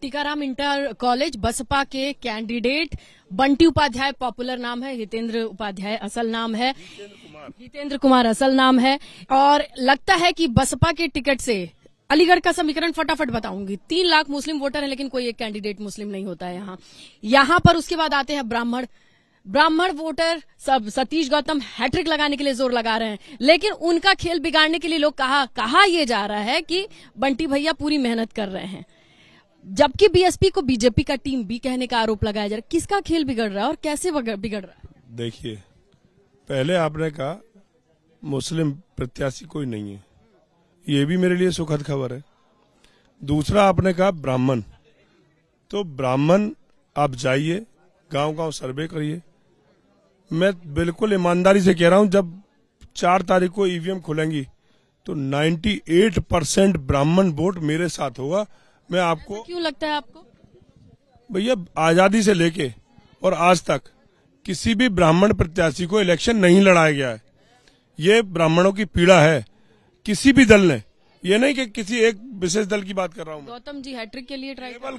Tikaram inter college Baspa के candidate Bunty Upadhyay popular नाम है, हितेंद्र उपाध्याय असल नाम है, हितेंद्र कुमार असल नाम है। और लगता है कि बसपा के टिकट से अलीगढ़ का समीकरण फटाफट बताऊंगी। 3 लाख मुस्लिम वोटर है लेकिन कोई एक कैंडिडेट मुस्लिम नहीं होता है यहाँ पर। उसके बाद आते हैं ब्राह्मण वोटर सब सतीश गौतम हैट्रिक लगाने के लिए जोर लगा रहे हैं, लेकिन उनका खेल बिगाड़ने के लिए लोग कहा यह जा रहा है कि बंटी भैया पूरी मेहनत कर रहे हैं, जबकि बीएसपी को बीजेपी का टीम बी कहने का आरोप लगाया जा रहा है। किसका खेल बिगड़ रहा है और कैसे बिगड़ रहा है? देखिए, पहले आपने कहा मुस्लिम प्रत्याशी कोई नहीं है, ये भी मेरे लिए सुखद खबर है। दूसरा आपने कहा ब्राह्मण, तो ब्राह्मण आप जाइए गांव-गांव सर्वे करिए। मैं बिल्कुल ईमानदारी से कह रहा हूं, जब 4 तारीख को ईवीएम खुलेंगी तो 98% ब्राह्मण वोट मेरे साथ होगा। मैं आपको क्यों लगता है आपको? भैया, आजादी से लेके और आज तक किसी भी ब्राह्मण प्रत्याशी को इलेक्शन नहीं लड़ाया गया है। ये ब्राह्मणों की पीड़ा है, किसी भी दल ने, ये नहीं कि किसी एक विशेष दल की बात कर रहा हूं। गौतम जी हैट्रिक के लिए ट्राई केवल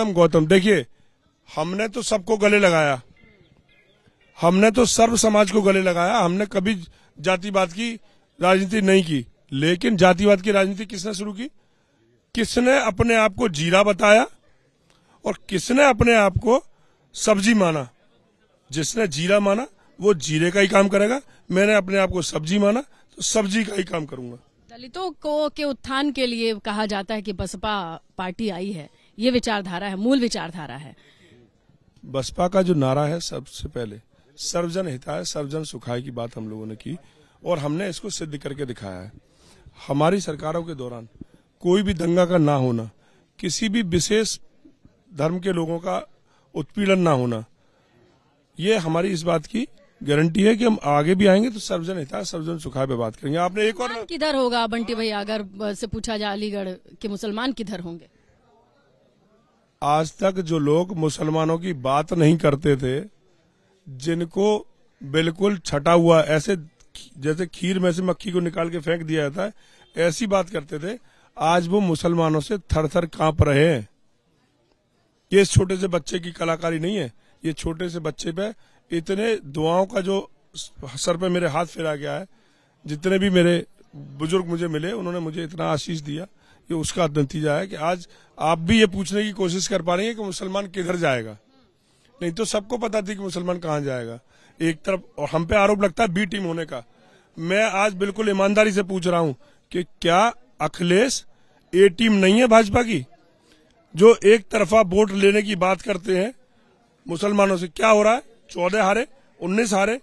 गौतम देखिए, हमने तो सबको गले लगाया, हमने तो सर्व समाज को गले लगाया, हमने कभी जातिवाद की राजनीति नहीं की। लेकिन जातिवाद की राजनीति किसने शुरू की? किसने अपने आप को जीरा बताया और किसने अपने आप को सब्जी माना? जिसने जीरा माना वो जीरे का ही काम करेगा, मैंने अपने आप को सब्जी माना तो सब्जी का ही काम करूंगा। दलितों को के उत्थान के लिए कहा जाता है कि बसपा पार्टी आई है, ये विचारधारा है, मूल विचारधारा है। बसपा का जो नारा है, सबसे पहले सर्वजन हिताय सर्वजन सुखाय की बात हम लोगों ने की और हमने इसको सिद्ध करके दिखाया है। हमारी सरकारों के दौरान कोई भी दंगा का ना होना, किसी भी विशेष धर्म के लोगों का उत्पीड़न ना होना, ये हमारी इस बात की गारंटी है कि हम आगे भी आएंगे तो सर्वजन हिताय सर्वजन सुखाय पे बात करेंगे। आपने एक और किधर होगा बंटी भैया, अगर से पूछा जाए अलीगढ़ के मुसलमान किधर होंगे? आज तक जो लोग मुसलमानों की बात नहीं करते थे, जिनको बिल्कुल छटा हुआ, ऐसे जैसे खीर में से मक्खी को निकाल के फेंक दिया जाता है, ऐसी बात करते थे, आज वो मुसलमानों से थर थर कांप रहे हैं। ये इस छोटे से बच्चे की कलाकारी नहीं है, ये छोटे से बच्चे पे इतने दुआओं का जो सर पे मेरे हाथ फेरा गया है, जितने भी मेरे बुजुर्ग मुझे मिले उन्होंने मुझे इतना आशीष दिया, ये उसका नतीजा है कि आज आप भी ये पूछने की कोशिश कर पा रही हैं कि मुसलमान किधर जाएगा। नहीं तो सबको पता थी कि मुसलमान कहाँ जाएगा। एक तरफ और हम पे आरोप लगता है बी टीम होने का। मैं आज बिल्कुल ईमानदारी से पूछ रहा हूं कि क्या अखिलेश ए टीम नहीं है भाजपा की, जो एक तरफा वोट लेने की बात करते हैं मुसलमानों से? क्या हो रहा है? 14 हारे, 19 हारे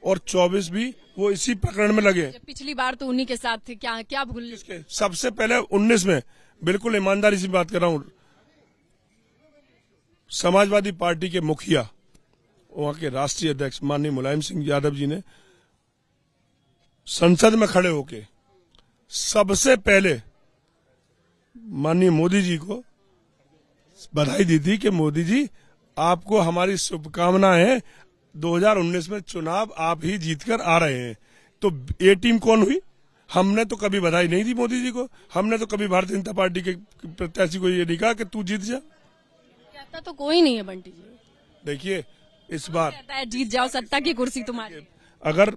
और 24 भी वो इसी प्रकरण में लगे। पिछली बार तो उन्हीं के साथ थे, क्या भूल गए? सबसे पहले 19 में, बिल्कुल ईमानदारी से बात कर रहा हूं, समाजवादी पार्टी के मुखिया, वहां के राष्ट्रीय अध्यक्ष माननीय मुलायम सिंह यादव जी ने संसद में खड़े होके सबसे पहले माननीय मोदी जी को बधाई दी थी कि मोदी जी आपको हमारी शुभकामनाएं, 2019 में चुनाव आप ही जीतकर आ रहे हैं। तो ए टीम कौन हुई? हमने तो कभी बधाई नहीं दी मोदी जी को, हमने तो कभी भारतीय जनता पार्टी के प्रत्याशी को ये नहीं कहा कि तू जीत जा। कहता तो कोई नहीं है बंटी जी। देखिए, इस बार कहता है जीत जाओ, सत्ता की कुर्सी तुम्हारी। अगर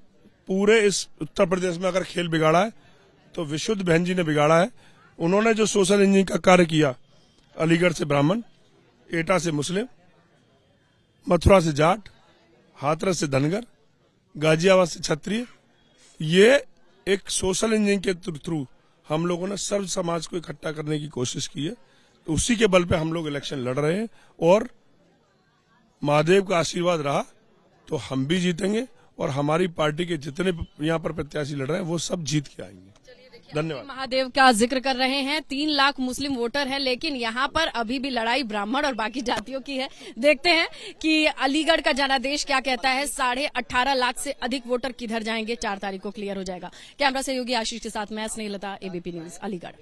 पूरे इस उत्तर प्रदेश में अगर खेल बिगाड़ा है तो विशुद्ध बहन जी ने बिगाड़ा है। उन्होंने जो सोशल इंजीनियरिंग का कार्य किया, अलीगढ़ से ब्राह्मण, एटा से मुस्लिम, मथुरा से जाट, हाथरस से धनगर, गाजियाबाद से क्षत्रिय, ये एक सोशल इंजीनियरिंग के थ्रू हम लोगों ने सर्व समाज को इकट्ठा करने की कोशिश की है। तो उसी के बल पे हम लोग इलेक्शन लड़ रहे हैं और महादेव का आशीर्वाद रहा तो हम भी जीतेंगे और हमारी पार्टी के जितने यहाँ पर प्रत्याशी लड़ रहे हैं वो सब जीत के आएंगे। धन्यवाद। महादेव का जिक्र कर रहे हैं, 3 लाख मुस्लिम वोटर हैं, लेकिन यहाँ पर अभी भी लड़ाई ब्राह्मण और बाकी जातियों की है। देखते हैं कि अलीगढ़ का जनादेश क्या कहता है। 18.5 लाख से अधिक वोटर किधर जाएंगे, 4 तारीख को क्लियर हो जाएगा। कैमरा सहयोगी आशीष के साथ मैं स्नेहलता, एबीपी न्यूज, अलीगढ़।